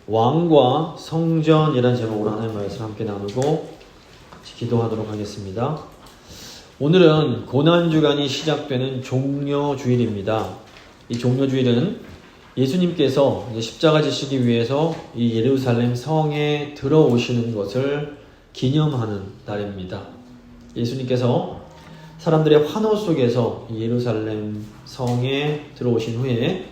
왕과 성전이라는 제목으로 하나님의 말씀 함께 나누고 기도하도록 하겠습니다. 오늘은 고난주간이 시작되는 종려주일입니다. 이 종려주일은 예수님께서 십자가 지시기 위해서 이 예루살렘 성에 들어오시는 것을 기념하는 날입니다. 예수님께서 사람들의 환호 속에서 예루살렘 성에 들어오신 후에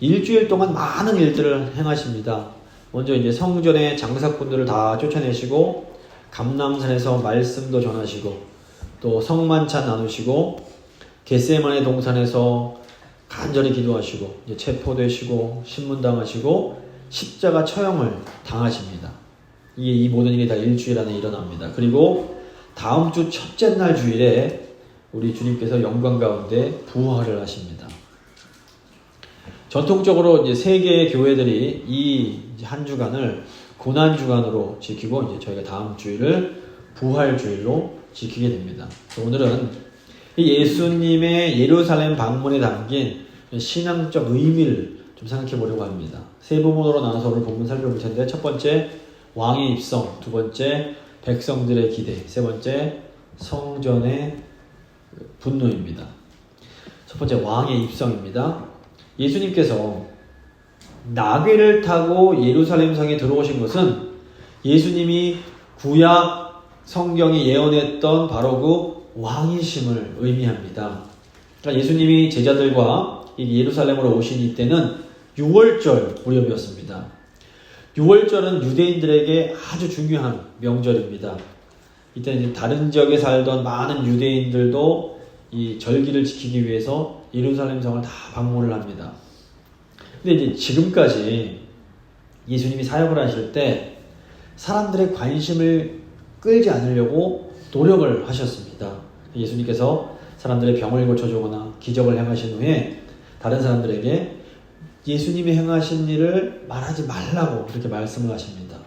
일주일 동안 많은 일들을 행하십니다. 먼저 이제 성전의 장사꾼들을 다 쫓아내시고 감람산에서 말씀도 전하시고 또 성만찬 나누시고 겟세마네 동산에서 간절히 기도하시고 이제 체포되시고 신문당하시고 십자가 처형을 당하십니다. 이 모든 일이 다 일주일 안에 일어납니다. 그리고 다음 주 첫째 날 주일에 우리 주님께서 영광 가운데 부활을 하십니다. 전통적으로 이제 세계의 교회들이 이 한 주간을 고난 주간으로 지키고 이제 저희가 다음 주일을 부활 주일로 지키게 됩니다. 오늘은 예수님의 예루살렘 방문에 담긴 신앙적 의미를 좀 생각해 보려고 합니다. 세 부분으로 나눠서 오늘 본문 살펴볼 텐데, 첫 번째 왕의 입성, 두 번째 백성들의 기대, 세 번째 성전의 분노입니다. 첫 번째 왕의 입성입니다. 예수님께서 나귀를 타고 예루살렘 성에 들어오신 것은 예수님이 구약 성경이 예언했던 바로 그 왕이심을 의미합니다. 그러니까 예수님이 제자들과 예루살렘으로 오신 이때는 6월절 무렵이었습니다. 6월절은 유대인들에게 아주 중요한 명절입니다. 이때는 다른 지역에 살던 많은 유대인들도 이 절기를 지키기 위해서 예루살렘 성을 다 방문을 합니다. 근데 이제 지금까지 예수님이 사역을 하실 때 사람들의 관심을 끌지 않으려고 노력을 하셨습니다. 예수님께서 사람들의 병을 고쳐주거나 기적을 행하신 후에 다른 사람들에게 예수님이 행하신 일을 말하지 말라고 그렇게 말씀을 하십니다.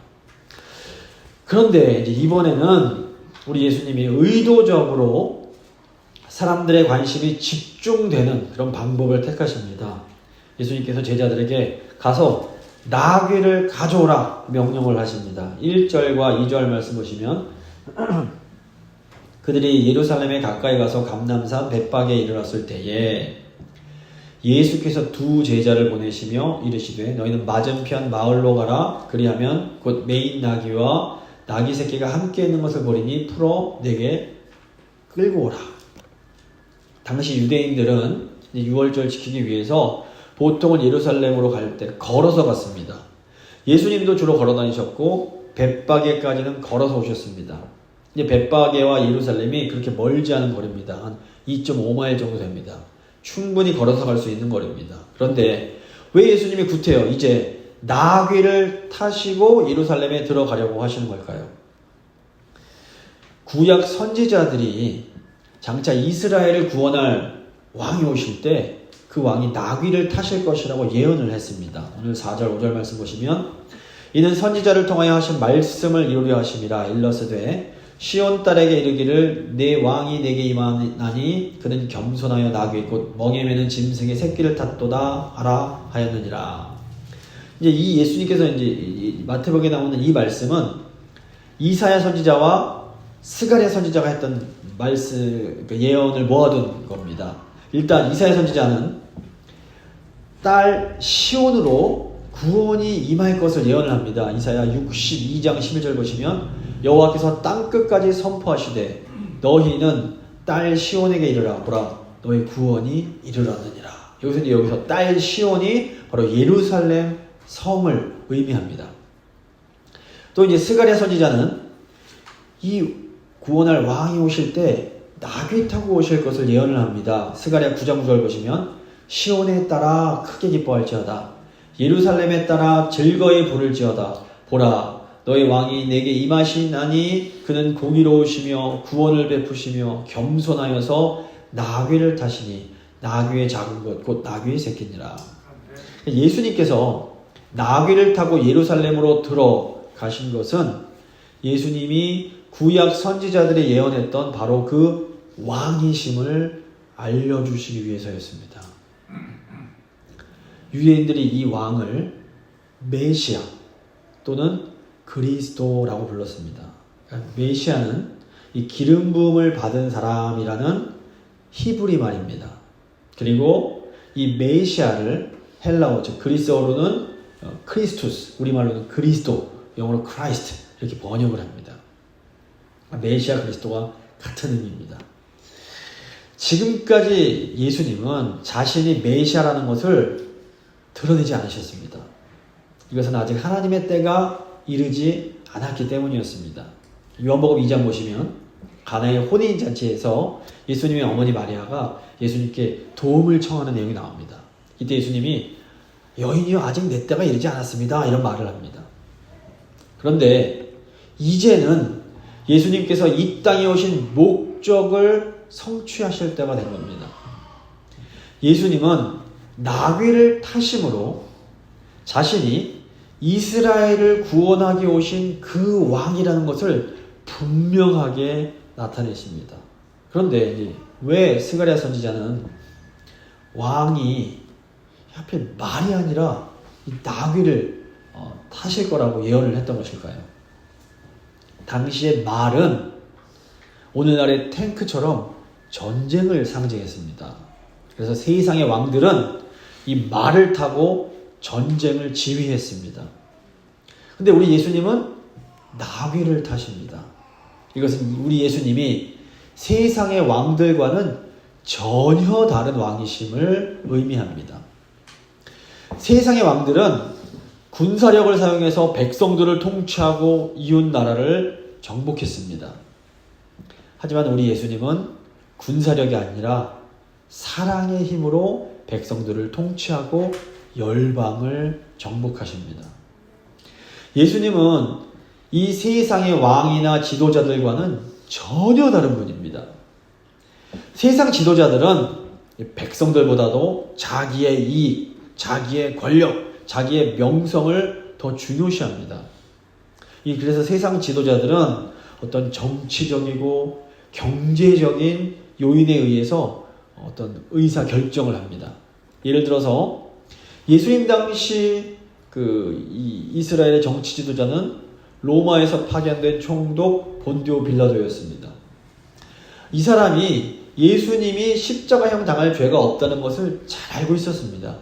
그런데 이제 이번에는 우리 예수님이 의도적으로 사람들의 관심이 집중되는 그런 방법을 택하십니다. 예수님께서 제자들에게 가서 나귀를 가져오라 명령을 하십니다. 1절과 2절 말씀 보시면 그들이 예루살렘에 가까이 가서 감람산 벳박에 이르렀을 때에 예수께서 두 제자를 보내시며 이르시되 너희는 맞은편 마을로 가라. 그리하면 곧 매인 나귀와 나귀 새끼가 함께 있는 것을 보리니 풀어 내게 끌고 오라. 당시 유대인들은 6월절 지키기 위해서 보통은 예루살렘으로 갈 때 걸어서 갔습니다. 예수님도 주로 걸어 다니셨고 벳바게까지는 걸어서 오셨습니다. 이제 벳바게와 예루살렘이 그렇게 멀지 않은 거리입니다. 한 2.5마일 정도 됩니다. 충분히 걸어서 갈 수 있는 거리입니다. 그런데 왜 예수님이 구태여 이제 나귀를 타시고 예루살렘에 들어가려고 하시는 걸까요? 구약 선지자들이 장차 이스라엘을 구원할 왕이 오실 때 그 왕이 나귀를 타실 것이라고 예언을 했습니다. 오늘 4절 5절 말씀 보시면 이는 선지자를 통하여 하신 말씀을 이루려 하심이라. 일러스되 시온 딸에게 이르기를 내 왕이 내게 임하나니 그는 겸손하여 나귀 곧 멍에 매는 짐승의 새끼를 탔도다 하라 하였느니라. 이제 이 예수님께서 이제 마태복음에 나오는 이 말씀은 이사야 선지자와 스가랴 선지자가 했던 말씀, 예언을 모아둔 겁니다. 일단 이사야 선지자는 딸 시온으로 구원이 임할 것을 예언을 합니다. 이사야 62장 11절 보시면 여호와께서 땅끝까지 선포하시되 너희는 딸 시온에게 이르라. 보라 너희 구원이 이르렀느니라. 여기서 딸 시온이 바로 예루살렘 성을 의미합니다. 또 이제 스가랴 선지자는 이 구원할 왕이 오실 때 나귀 타고 오실 것을 예언을 합니다. 스가랴 9장 9절 보시면 시온에 따라 크게 기뻐할지어다. 예루살렘에 따라 즐거이 부를지어다. 보라 너희 왕이 내게 임하시나니 그는 공의로우시며 구원을 베푸시며 겸손하여서 나귀를 타시니 나귀의 작은 것 곧 나귀의 새끼니라. 예수님께서 나귀를 타고 예루살렘으로 들어가신 것은 예수님이 구약 선지자들이 예언했던 바로 그 왕이심을 알려주시기 위해서였습니다. 유대인들이 이 왕을 메시아, 또는 그리스도라고 불렀습니다. 그러니까 메시아는 이 기름 부음을 받은 사람이라는 히브리 말입니다. 그리고 이 메시아를 헬라어 즉 그리스어로는 크리스투스, 우리말로는 그리스도, 영어로 크라이스트 이렇게 번역을 합니다. 메시아 그리스도와 같은 의미입니다. 지금까지 예수님은 자신이 메시아라는 것을 드러내지 않으셨습니다. 이것은 아직 하나님의 때가 이르지 않았기 때문이었습니다. 요한복음 2장 보시면 가나의 혼인잔치에서 예수님의 어머니 마리아가 예수님께 도움을 청하는 내용이 나옵니다. 이때 예수님이 여인이여 아직 내 때가 이르지 않았습니다. 이런 말을 합니다. 그런데 이제는 예수님께서 이 땅에 오신 목적을 성취하실 때가 된 겁니다. 예수님은 나귀를 타심으로 자신이 이스라엘을 구원하기 오신 그 왕이라는 것을 분명하게 나타내십니다. 그런데 왜 스가랴 선지자는 왕이 하필 말이 아니라 이 나귀를 타실 거라고 예언을 했던 것일까요? 당시의 말은 오늘날의 탱크처럼 전쟁을 상징했습니다. 그래서 세상의 왕들은 이 말을 타고 전쟁을 지휘했습니다. 근데 우리 예수님은 나귀를 타십니다. 이것은 우리 예수님이 세상의 왕들과는 전혀 다른 왕이심을 의미합니다. 세상의 왕들은 군사력을 사용해서 백성들을 통치하고 이웃 나라를 정복했습니다. 하지만 우리 예수님은 군사력이 아니라 사랑의 힘으로 백성들을 통치하고 열방을 정복하십니다. 예수님은 이 세상의 왕이나 지도자들과는 전혀 다른 분입니다. 세상 지도자들은 백성들보다도 자기의 이익, 자기의 권력, 자기의 명성을 더 중요시합니다. 그래서 세상 지도자들은 어떤 정치적이고 경제적인 요인에 의해서 어떤 의사 결정을 합니다. 예를 들어서 예수님 당시 이 이스라엘의 정치 지도자는 로마에서 파견된 총독 본디오 빌라도였습니다. 이 사람이 예수님이 십자가형 당할 죄가 없다는 것을 잘 알고 있었습니다.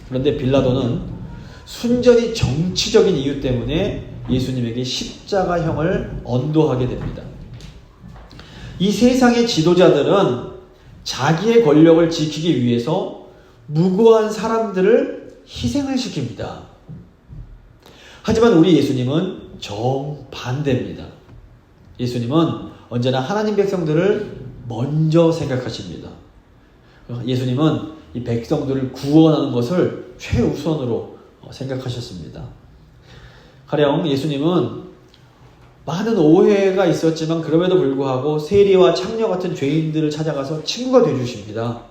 그런데 빌라도는 순전히 정치적인 이유 때문에 예수님에게 십자가형을 언도하게 됩니다. 이 세상의 지도자들은 자기의 권력을 지키기 위해서 무고한 사람들을 희생을 시킵니다. 하지만 우리 예수님은 정반대입니다. 예수님은 언제나 하나님 백성들을 먼저 생각하십니다. 예수님은 이 백성들을 구원하는 것을 최우선으로 생각하셨습니다. 가령 예수님은 많은 오해가 있었지만 그럼에도 불구하고 세리와 창녀 같은 죄인들을 찾아가서 친구가 되어주십니다.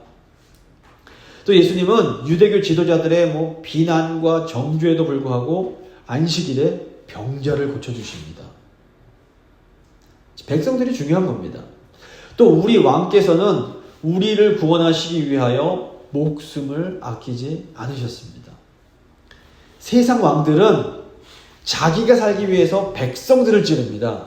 또 예수님은 유대교 지도자들의 비난과 정죄에도 불구하고 안식일에 병자를 고쳐주십니다. 백성들이 중요한 겁니다. 또 우리 왕께서는 우리를 구원하시기 위하여 목숨을 아끼지 않으셨습니다. 세상 왕들은 자기가 살기 위해서 백성들을 찌릅니다.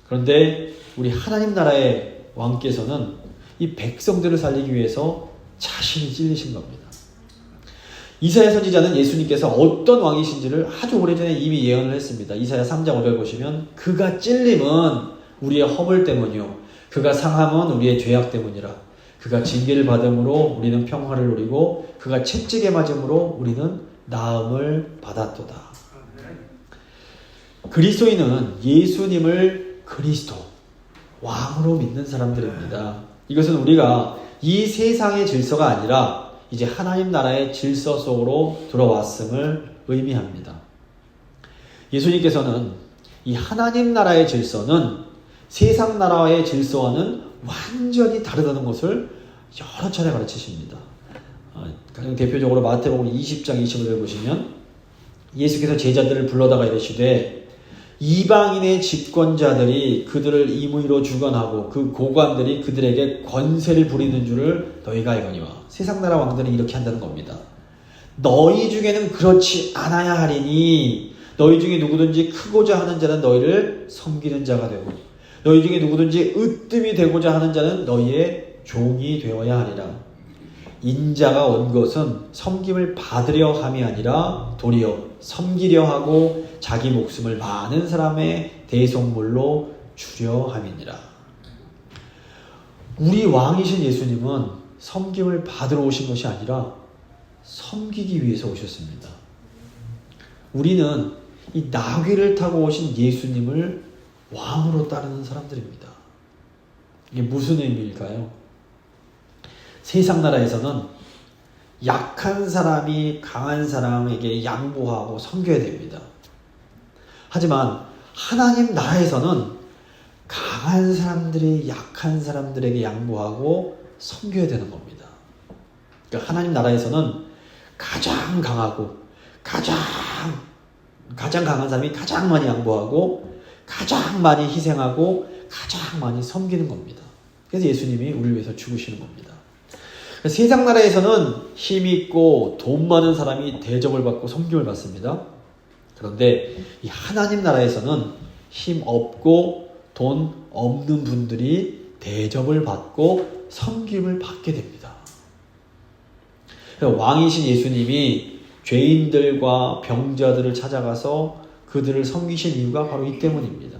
그런데 우리 하나님 나라의 왕께서는 이 백성들을 살리기 위해서 자신이 찔리신 겁니다. 이사야 선지자는 예수님께서 어떤 왕이신지를 아주 오래전에 이미 예언을 했습니다. 이사야 3장 5절 보시면 그가 찔림은 우리의 허물 때문이요 그가 상함은 우리의 죄악 때문이라. 그가 징계를 받음으로 우리는 평화를 누리고 그가 채찍에 맞음으로 우리는 나음을 받았도다. 그리스도인은 예수님을 그리스도, 왕으로 믿는 사람들입니다. 이것은 우리가 이 세상의 질서가 아니라 이제 하나님 나라의 질서 속으로 들어왔음을 의미합니다. 예수님께서는 이 하나님 나라의 질서는 세상 나라의 질서와는 완전히 다르다는 것을 여러 차례 가르치십니다. 가장 대표적으로 마태복음 20장 25절 보시면 예수께서 제자들을 불러다가 이르시되 이방인의 집권자들이 그들을 임의로 주관하고 그 고관들이 그들에게 권세를 부리는 줄을 너희가 알거니와. 세상 나라 왕들은 이렇게 한다는 겁니다. 너희 중에는 그렇지 않아야 하리니 너희 중에 누구든지 크고자 하는 자는 너희를 섬기는 자가 되고 너희 중에 누구든지 으뜸이 되고자 하는 자는 너희의 종이 되어야 하리라. 인자가 온 것은 섬김을 받으려 함이 아니라 도리어 섬기려 하고 자기 목숨을 많은 사람의 대속물로 주려 함이니라. 우리 왕이신 예수님은 섬김을 받으러 오신 것이 아니라 섬기기 위해서 오셨습니다. 우리는 이 나귀를 타고 오신 예수님을 왕으로 따르는 사람들입니다. 이게 무슨 의미일까요? 세상 나라에서는 약한 사람이 강한 사람에게 양보하고 섬겨야 됩니다. 하지만 하나님 나라에서는 강한 사람들이 약한 사람들에게 양보하고 섬겨야 되는 겁니다. 그러니까 하나님 나라에서는 가장 강하고 가장 강한 사람이 가장 많이 양보하고 가장 많이 희생하고 가장 많이 섬기는 겁니다. 그래서 예수님이 우리를 위해서 죽으시는 겁니다. 세상 나라에서는 힘이 있고 돈 많은 사람이 대접을 받고 섬김을 받습니다. 그런데 이 하나님 나라에서는 힘 없고 돈 없는 분들이 대접을 받고 섬김을 받게 됩니다. 왕이신 예수님이 죄인들과 병자들을 찾아가서 그들을 섬기신 이유가 바로 이 때문입니다.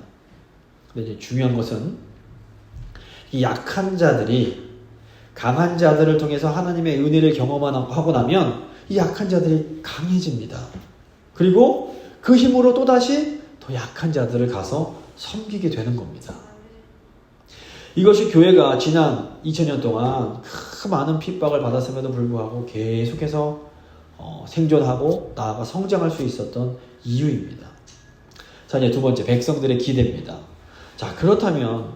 근데 이제 중요한 것은 이 약한 자들이 강한 자들을 통해서 하나님의 은혜를 경험하고 나면 이 약한 자들이 강해집니다. 그리고 그 힘으로 또다시 더 약한 자들을 가서 섬기게 되는 겁니다. 이것이 교회가 지난 2000년 동안 그 많은 핍박을 받았음에도 불구하고 계속해서 생존하고 나아가 성장할 수 있었던 이유입니다. 자, 이제 두 번째, 백성들의 기대입니다. 자, 그렇다면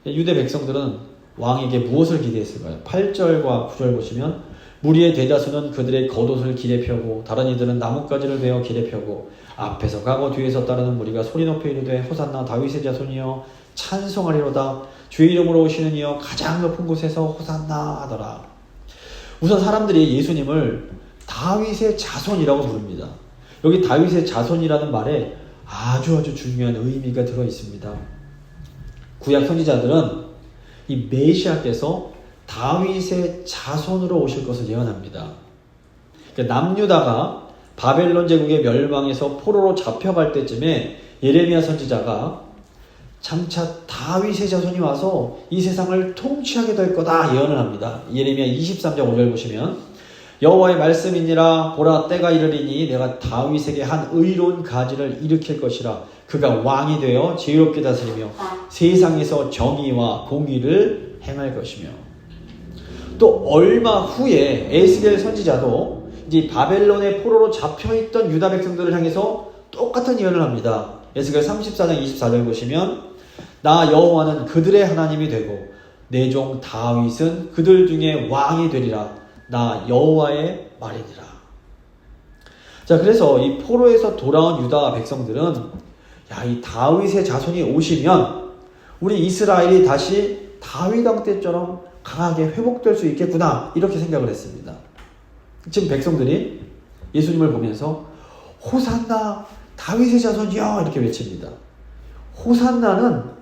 유대 백성들은 왕에게 무엇을 기대했을까요? 8절과 9절 보시면 무리의 대다수는 그들의 겉옷을 길에 펴고 다른 이들은 나뭇가지를 베어 길에 펴고 앞에서 가고 뒤에서 따르는 무리가 소리 높여 이르되 호산나 다윗의 자손이여 찬송하리로다 주의 이름으로 오시는 이여 가장 높은 곳에서 호산나 하더라. 우선 사람들이 예수님을 다윗의 자손이라고 부릅니다. 여기 다윗의 자손이라는 말에 아주 중요한 의미가 들어 있습니다. 구약 선지자들은 이 메시아께서 다윗의 자손으로 오실 것을 예언합니다. 그러니까 남유다가 바벨론 제국의 멸망에서 포로로 잡혀갈 때쯤에 예레미야 선지자가 장차 다윗의 자손이 와서 이 세상을 통치하게 될 거다 예언을 합니다. 예레미야 23장 5절 보시면 여호와의 말씀이니라 보라 때가 이르리니 내가 다윗에게 한 의로운 가지를 일으킬 것이라 그가 왕이 되어 지혜롭게 다스리며 세상에서 정의와 공의를 행할 것이며 또 얼마 후에 에스겔 선지자도 이제 바벨론의 포로로 잡혀있던 유다 백성들을 향해서 똑같은 예언을 합니다. 에스겔 34장 24절 보시면 나 여호와는 그들의 하나님이 되고 내 종 다윗은 그들 중에 왕이 되리라 나 여호와의 말이니라. 자, 그래서 이 포로에서 돌아온 유다 백성들은 이 다윗의 자손이 오시면 우리 이스라엘이 다시 다윗 왕 때처럼 강하게 회복될 수 있겠구나 이렇게 생각을 했습니다. 지금 백성들이 예수님을 보면서 호산나 다윗의 자손이여 이렇게 외칩니다. 호산나는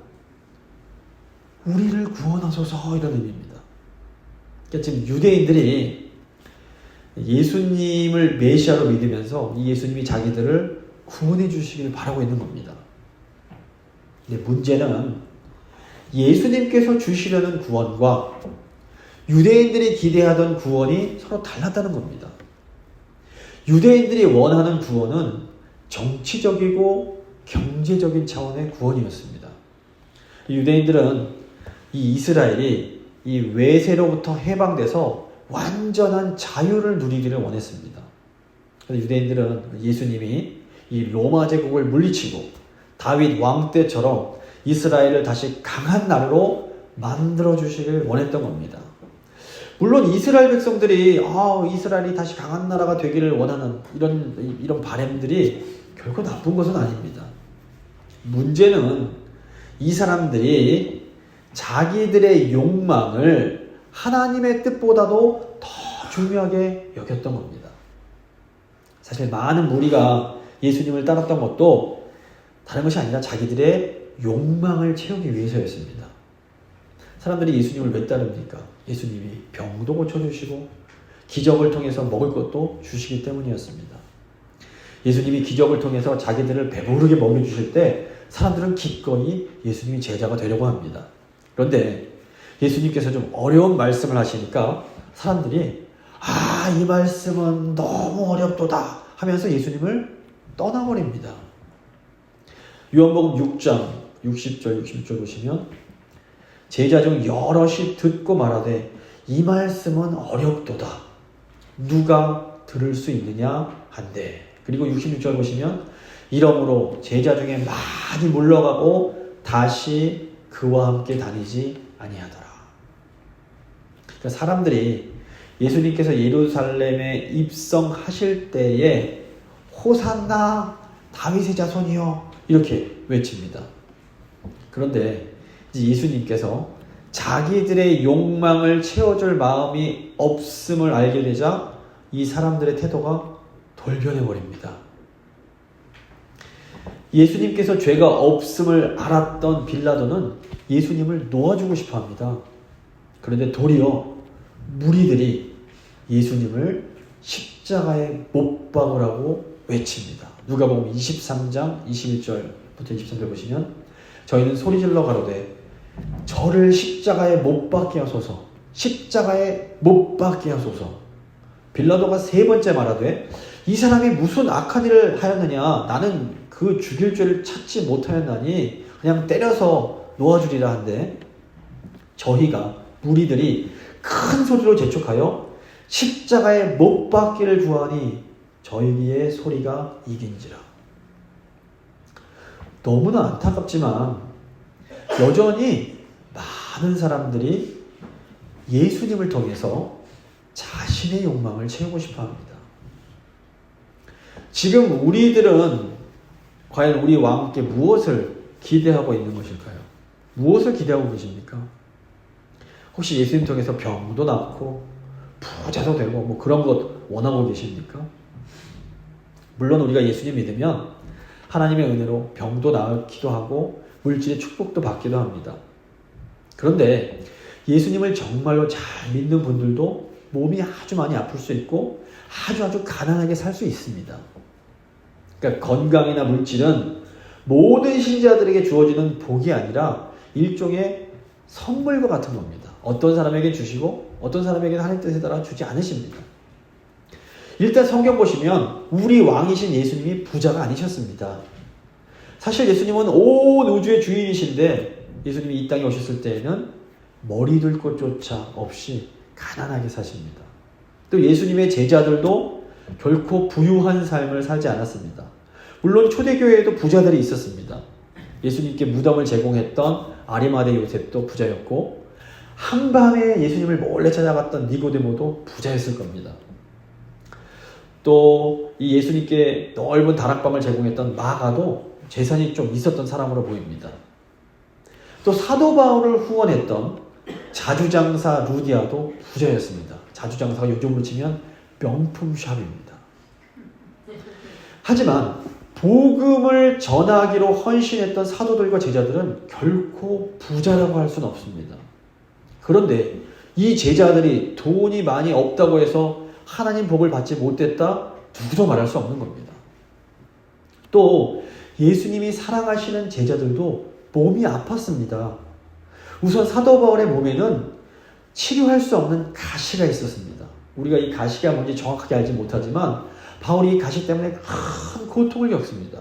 우리를 구원하소서 이런 의미입니다. 그러니까 지금 유대인들이 예수님을 메시아로 믿으면서 이 예수님이 자기들을 구원해 주시길 바라고 있는 겁니다. 근데 문제는 예수님께서 주시려는 구원과 유대인들이 기대하던 구원이 서로 달랐다는 겁니다. 유대인들이 원하는 구원은 정치적이고 경제적인 차원의 구원이었습니다. 유대인들은 이 이스라엘이 이 외세로부터 해방돼서 완전한 자유를 누리기를 원했습니다. 그래서 유대인들은 예수님이 이 로마 제국을 물리치고 다윗 왕 때처럼 이스라엘을 다시 강한 나라로 만들어 주시길 원했던 겁니다. 물론 이스라엘 백성들이 이스라엘이 다시 강한 나라가 되기를 원하는 이런 바람들이 결코 나쁜 것은 아닙니다. 문제는 이 사람들이 자기들의 욕망을 하나님의 뜻보다도 더 중요하게 여겼던 겁니다. 사실 많은 무리가 예수님을 따랐던 것도 다른 것이 아니라 자기들의 욕망을 채우기 위해서였습니다. 사람들이 예수님을 왜 따릅니까? 예수님이 병도 고쳐주시고 기적을 통해서 먹을 것도 주시기 때문이었습니다. 예수님이 기적을 통해서 자기들을 배부르게 먹여주실 때 사람들은 기꺼이 예수님이 제자가 되려고 합니다. 그런데 예수님께서 좀 어려운 말씀을 하시니까 사람들이 이 말씀은 너무 어렵도다 하면서 예수님을 떠나버립니다. 요한복음 6장 60절 61절 보시면 제자 중 여럿이 듣고 말하되 이 말씀은 어렵도다. 누가 들을 수 있느냐 한데. 그리고 66절 보시면 이러므로 제자 중에 많이 물러가고 다시 그와 함께 다니지 아니하더라. 그러니까 사람들이 예수님께서 예루살렘에 입성하실 때에 호산나 다윗의 자손이여 이렇게 외칩니다. 그런데 이제 예수님께서 자기들의 욕망을 채워줄 마음이 없음을 알게 되자 이 사람들의 태도가 돌변해버립니다. 예수님께서 죄가 없음을 알았던 빌라도는 예수님을 놓아주고 싶어합니다. 그런데 도리어 무리들이 예수님을 십자가에 못 박으라고 외칩니다. 누가복음 23장 21절부터 23절 보시면 저희는 소리질러 가로되 저를 십자가에 못 박게 하소서. 십자가에 못 박게 하소서. 빌라도가 3번째 말하되 이 사람이 무슨 악한 일을 하였느냐. 나는 그 죽일 죄를 찾지 못하였나니 그냥 때려서 놓아주리라 한데 저희가 무리들이 큰 소리로 재촉하여 십자가에 못 박기를 구하니 저희의 소리가 이긴지라. 너무나 안타깝지만 여전히 많은 사람들이 예수님을 통해서 자신의 욕망을 채우고 싶어 합니다. 지금 우리들은 과연 우리 왕께 무엇을 기대하고 있는 것일까요? 무엇을 기대하고 계십니까? 혹시 예수님 통해서 병도 낫고 부자도 되고 뭐 그런 것 원하고 계십니까? 물론 우리가 예수님 믿으면 하나님의 은혜로 병도 나기도 하고 물질의 축복도 받기도 합니다. 그런데 예수님을 정말로 잘 믿는 분들도 몸이 아주 많이 아플 수 있고 아주 가난하게 살 수 있습니다. 그러니까 건강이나 물질은 모든 신자들에게 주어지는 복이 아니라 일종의 선물과 같은 겁니다. 어떤 사람에게 주시고 어떤 사람에게는 하나님 뜻에 따라 주지 않으십니다. 일단 성경 보시면 우리 왕이신 예수님이 부자가 아니셨습니다. 사실 예수님은 온 우주의 주인이신데 예수님이 이 땅에 오셨을 때에는 머리 둘 곳조차 없이 가난하게 사십니다. 또 예수님의 제자들도 결코 부유한 삶을 살지 않았습니다. 물론 초대교회에도 부자들이 있었습니다. 예수님께 무덤을 제공했던 아리마대 요셉도 부자였고 한밤에 예수님을 몰래 찾아갔던 니고데모도 부자였을 겁니다. 또 이 예수님께 넓은 다락방을 제공했던 마가도 재산이 좀 있었던 사람으로 보입니다. 또 사도 바울을 후원했던 자주장사 루디아도 부자였습니다. 자주장사가 요즘으로 치면 명품샵입니다. 하지만 복음을 전하기로 헌신했던 사도들과 제자들은 결코 부자라고 할 수는 없습니다. 그런데 이 제자들이 돈이 많이 없다고 해서 하나님 복을 받지 못했다? 누구도 말할 수 없는 겁니다. 또 예수님이 사랑하시는 제자들도 몸이 아팠습니다. 우선 사도 바울의 몸에는 치료할 수 없는 가시가 있었습니다. 우리가 이 가시가 뭔지 정확하게 알지 못하지만 바울이 이 가시 때문에 큰 고통을 겪습니다.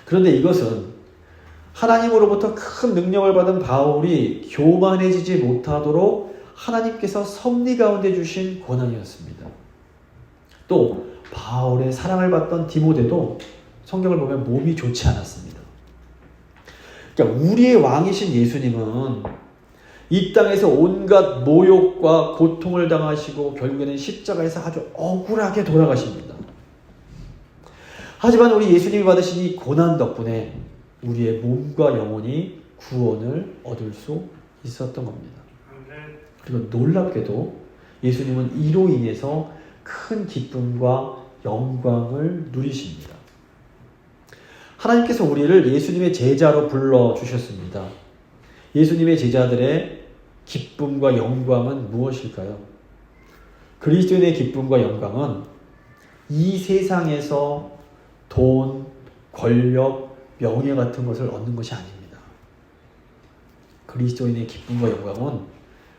그런데 이것은 하나님으로부터 큰 능력을 받은 바울이 교만해지지 못하도록 하나님께서 섭리 가운데 주신 권한이었습니다. 또 바울의 사랑을 받던 디모데도 성경을 보면 몸이 좋지 않았습니다. 그러니까 우리의 왕이신 예수님은 이 땅에서 온갖 모욕과 고통을 당하시고 결국에는 십자가에서 아주 억울하게 돌아가십니다. 하지만 우리 예수님이 받으신 이 고난 덕분에 우리의 몸과 영혼이 구원을 얻을 수 있었던 겁니다. 그리고 놀랍게도 예수님은 이로 인해서 큰 기쁨과 영광을 누리십니다. 하나님께서 우리를 예수님의 제자로 불러주셨습니다. 예수님의 제자들의 기쁨과 영광은 무엇일까요? 그리스도인의 기쁨과 영광은 이 세상에서 돈, 권력, 명예 같은 것을 얻는 것이 아닙니다. 그리스도인의 기쁨과 영광은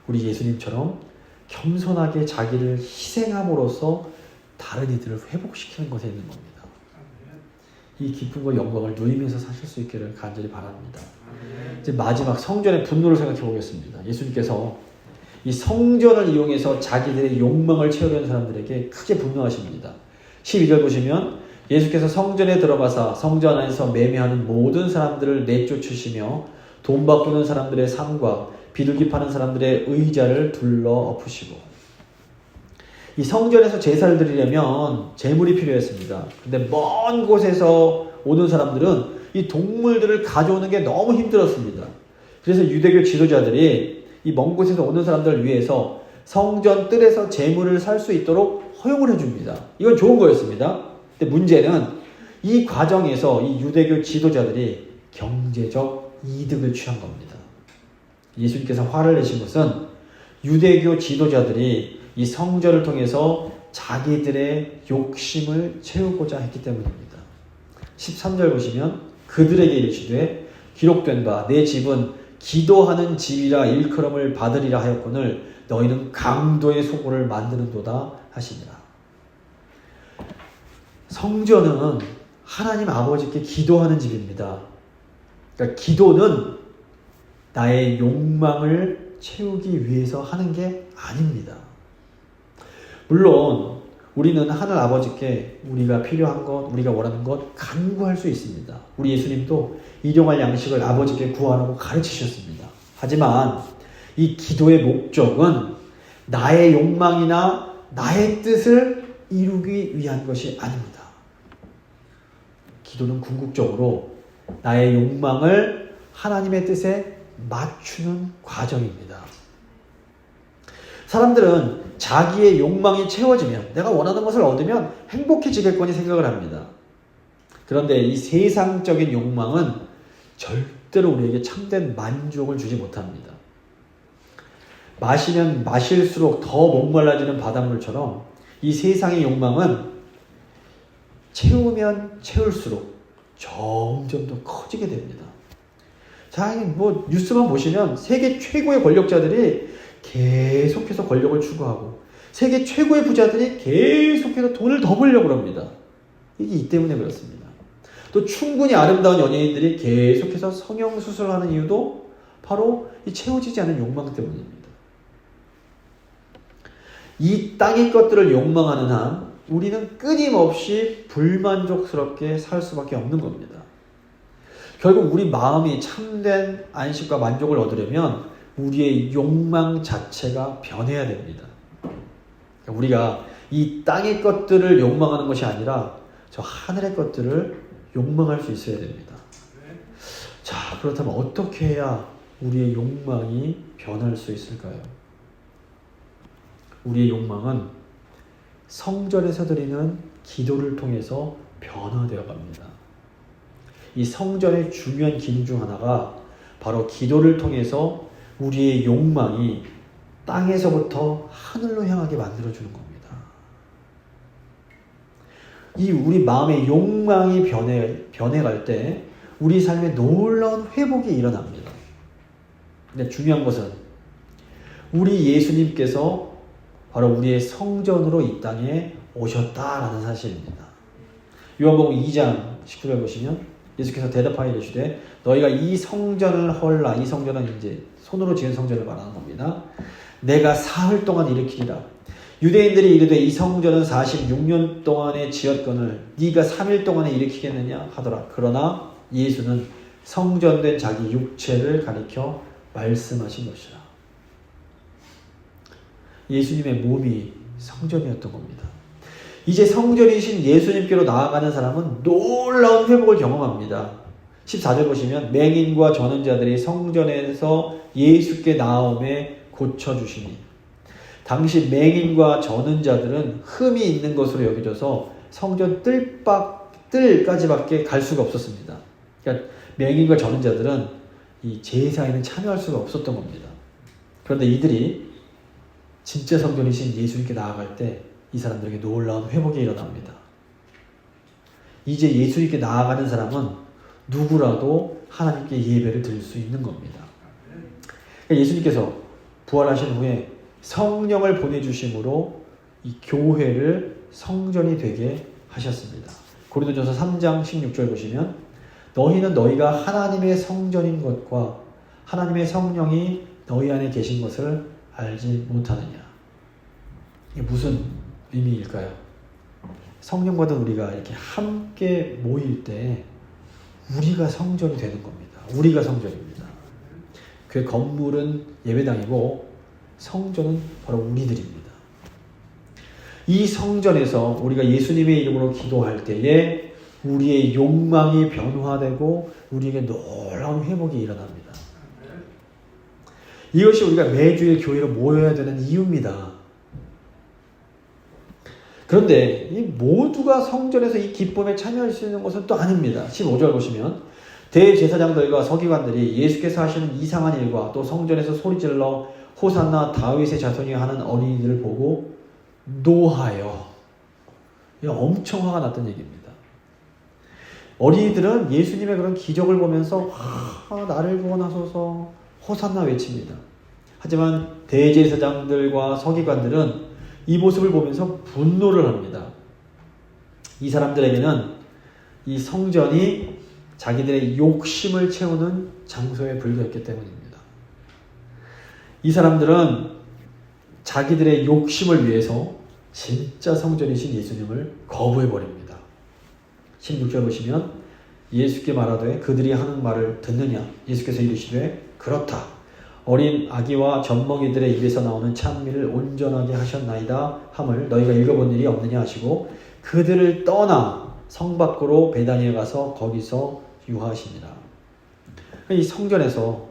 우리 예수님처럼 겸손하게 자기를 희생함으로써 다른 이들을 회복시키는 것에 있는 겁니다. 이 기쁨과 영광을 누리면서 사실 수 있기를 간절히 바랍니다. 이제 마지막 성전의 분노를 생각해 보겠습니다. 예수님께서 이 성전을 이용해서 자기들의 욕망을 채우려는 사람들에게 크게 분노하십니다. 12절 보시면 예수께서 성전에 들어가사 성전 안에서 매매하는 모든 사람들을 내쫓으시며 돈 바꾸는 사람들의 상과 비둘기 파는 사람들의 의자를 둘러 엎으시고, 이 성전에서 제사를 드리려면 제물이 필요했습니다. 근데 먼 곳에서 오는 사람들은 이 동물들을 가져오는 게 너무 힘들었습니다. 그래서 유대교 지도자들이 이 먼 곳에서 오는 사람들을 위해서 성전 뜰에서 제물을 살 수 있도록 허용을 해줍니다. 이건 좋은 거였습니다. 근데 문제는 이 과정에서 이 유대교 지도자들이 경제적 이득을 취한 겁니다. 예수님께서 화를 내신 것은 유대교 지도자들이 이 성전을 통해서 자기들의 욕심을 채우고자 했기 때문입니다. 13절 보시면 그들에게 이르시되 기록된 바 내 집은 기도하는 집이라 일컬음을 받으리라 하였거늘 너희는 강도의 소굴을 만드는도다 하시니라. 성전은 하나님 아버지께 기도하는 집입니다. 그러니까 기도는 나의 욕망을 채우기 위해서 하는 게 아닙니다. 물론 우리는 하늘 아버지께 우리가 필요한 것, 우리가 원하는 것 간구할 수 있습니다. 우리 예수님도 일용할 양식을 아버지께 구하라고 가르치셨습니다. 하지만 이 기도의 목적은 나의 욕망이나 나의 뜻을 이루기 위한 것이 아닙니다. 기도는 궁극적으로 나의 욕망을 하나님의 뜻에 맞추는 과정입니다. 사람들은 자기의 욕망이 채워지면, 내가 원하는 것을 얻으면 행복해지겠거니 생각을 합니다. 그런데 이 세상적인 욕망은 절대로 우리에게 참된 만족을 주지 못합니다. 마시면 마실수록 더 목말라지는 바닷물처럼 이 세상의 욕망은 채우면 채울수록 점점 더 커지게 됩니다. 자, 뭐 뉴스만 보시면 세계 최고의 권력자들이 계속해서 권력을 추구하고 세계 최고의 부자들이 계속해서 돈을 더 벌려고 합니다. 이게 이 때문에 그렇습니다. 또 충분히 아름다운 연예인들이 계속해서 성형수술을 하는 이유도 바로 이 채워지지 않은 욕망 때문입니다. 이 땅의 것들을 욕망하는 한 우리는 끊임없이 불만족스럽게 살 수밖에 없는 겁니다. 결국 우리 마음이 참된 안식과 만족을 얻으려면 우리의 욕망 자체가 변해야 됩니다. 우리가 이 땅의 것들을 욕망하는 것이 아니라 저 하늘의 것들을 욕망할 수 있어야 됩니다. 자, 그렇다면 어떻게 해야 우리의 욕망이 변할 수 있을까요? 우리의 욕망은 성전에서 드리는 기도를 통해서 변화되어 갑니다. 이 성전의 중요한 기능 중 하나가 바로 기도를 통해서 우리의 욕망이 땅에서부터 하늘로 향하게 만들어주는 겁니다. 이 우리 마음의 욕망이 변해갈 때 우리 삶에 놀라운 회복이 일어납니다. 근데 중요한 것은 우리 예수님께서 바로 우리의 성전으로 이 땅에 오셨다라는 사실입니다. 요한복음 2장 19절 보시면 예수께서 대답하여 이르시되 너희가 이 성전을 헐라. 이 성전은 이제 손으로 지은 성전을 말하는 겁니다. 내가 사흘 동안 일으키리라. 유대인들이 이르되 이 성전은 46년 동안에 지었거늘 네가 3일 동안에 일으키겠느냐 하더라. 그러나 예수는 성전된 자기 육체를 가리켜 말씀하신 것이라. 예수님의 몸이 성전이었던 겁니다. 이제 성전이신 예수님께로 나아가는 사람은 놀라운 회복을 경험합니다. 14절 보시면 맹인과 저는 자들이 성전에서 예수께 나아오매 고쳐주시니. 당시 맹인과 저는 자들은 흠이 있는 것으로 여겨져서 성전 뜰까지밖에 갈 수가 없었습니다. 그러니까 맹인과 전는 자들은 이 제사에는 참여할 수가 없었던 겁니다. 그런데 이들이 진짜 성전이신 예수님께 나아갈 때 이 사람들에게 놀라운 회복이 일어납니다. 이제 예수님께 나아가는 사람은 누구라도 하나님께 예배를 드릴 수 있는 겁니다. 그러니까 예수님께서 부활하신 후에 성령을 보내주심으로 이 교회를 성전이 되게 하셨습니다. 고린도전서 3장 16절 보시면 너희는 너희가 하나님의 성전인 것과 하나님의 성령이 너희 안에 계신 것을 알지 못하느냐. 이게 무슨 의미일까요? 성령 받은 우리가 이렇게 함께 모일 때 우리가 성전이 되는 겁니다. 우리가 성전입니다. 그 건물은 예배당이고 성전은 바로 우리들입니다. 이 성전에서 우리가 예수님의 이름으로 기도할 때에 우리의 욕망이 변화되고 우리에게 놀라운 회복이 일어납니다. 이것이 우리가 매주일 교회로 모여야 되는 이유입니다. 그런데 이 모두가 성전에서 이 기쁨에 참여할 수 있는 것은 또 아닙니다. 15절 보시면 대제사장들과 서기관들이 예수께서 하시는 이상한 일과 또 성전에서 소리질러 호산나 다윗의 자손이 하는 어린이들을 보고 노하여, 엄청 화가 났던 얘기입니다. 어린이들은 예수님의 그런 기적을 보면서 나를 구원하소서 호산나 외칩니다. 하지만 대제사장들과 서기관들은 이 모습을 보면서 분노를 합니다. 이 사람들에게는 이 성전이 자기들의 욕심을 채우는 장소에 불과했기 때문입니다. 이 사람들은 자기들의 욕심을 위해서 진짜 성전이신 예수님을 거부해버립니다. 16절 보시면 예수께 말하되 그들이 하는 말을 듣느냐? 예수께서 이르시되 그렇다. 어린 아기와 젖먹이들의 입에서 나오는 찬미를 온전하게 하셨나이다 함을 너희가 읽어본 일이 없느냐 하시고 그들을 떠나 성 밖으로 베다니에 가서 거기서 유하시니라. 이 성전에서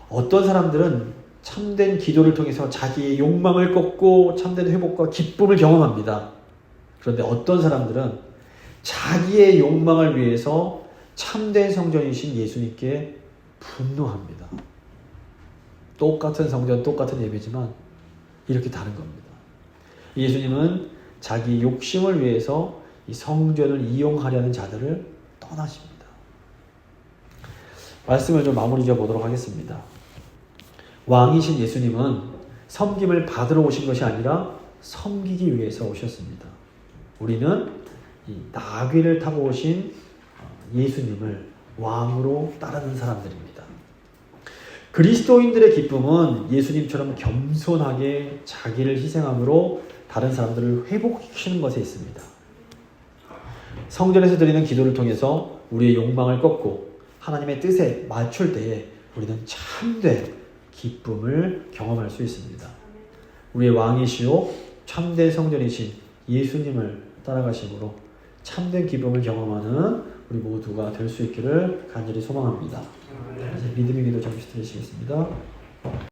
어떤 사람들은 참된 기도를 통해서 자기의 욕망을 꺾고 참된 회복과 기쁨을 경험합니다. 그런데 어떤 사람들은 자기의 욕망을 위해서 참된 성전이신 예수님께 분노합니다. 똑같은 성전, 똑같은 예배지만 이렇게 다른 겁니다. 예수님은 자기 욕심을 위해서 이 성전을 이용하려는 자들을 떠나십니다. 말씀을 좀 마무리 지어 보도록 하겠습니다. 왕이신 예수님은 섬김을 받으러 오신 것이 아니라 섬기기 위해서 오셨습니다. 우리는 이 나귀를 타고 오신 예수님을 왕으로 따르는 사람들입니다. 그리스도인들의 기쁨은 예수님처럼 겸손하게 자기를 희생함으로 다른 사람들을 회복시키는 것에 있습니다. 성전에서 드리는 기도를 통해서 우리의 욕망을 꺾고 하나님의 뜻에 맞출 때에 우리는 참된 기쁨을 경험할 수 있습니다. 우리의 왕이시오 참된 성전이신 예수님을 따라가심으로 참된 기쁨을 경험하는 우리 모두가 될 수 있기를 간절히 소망합니다. 이제 믿음의 기도 잠시 드리시겠습니다.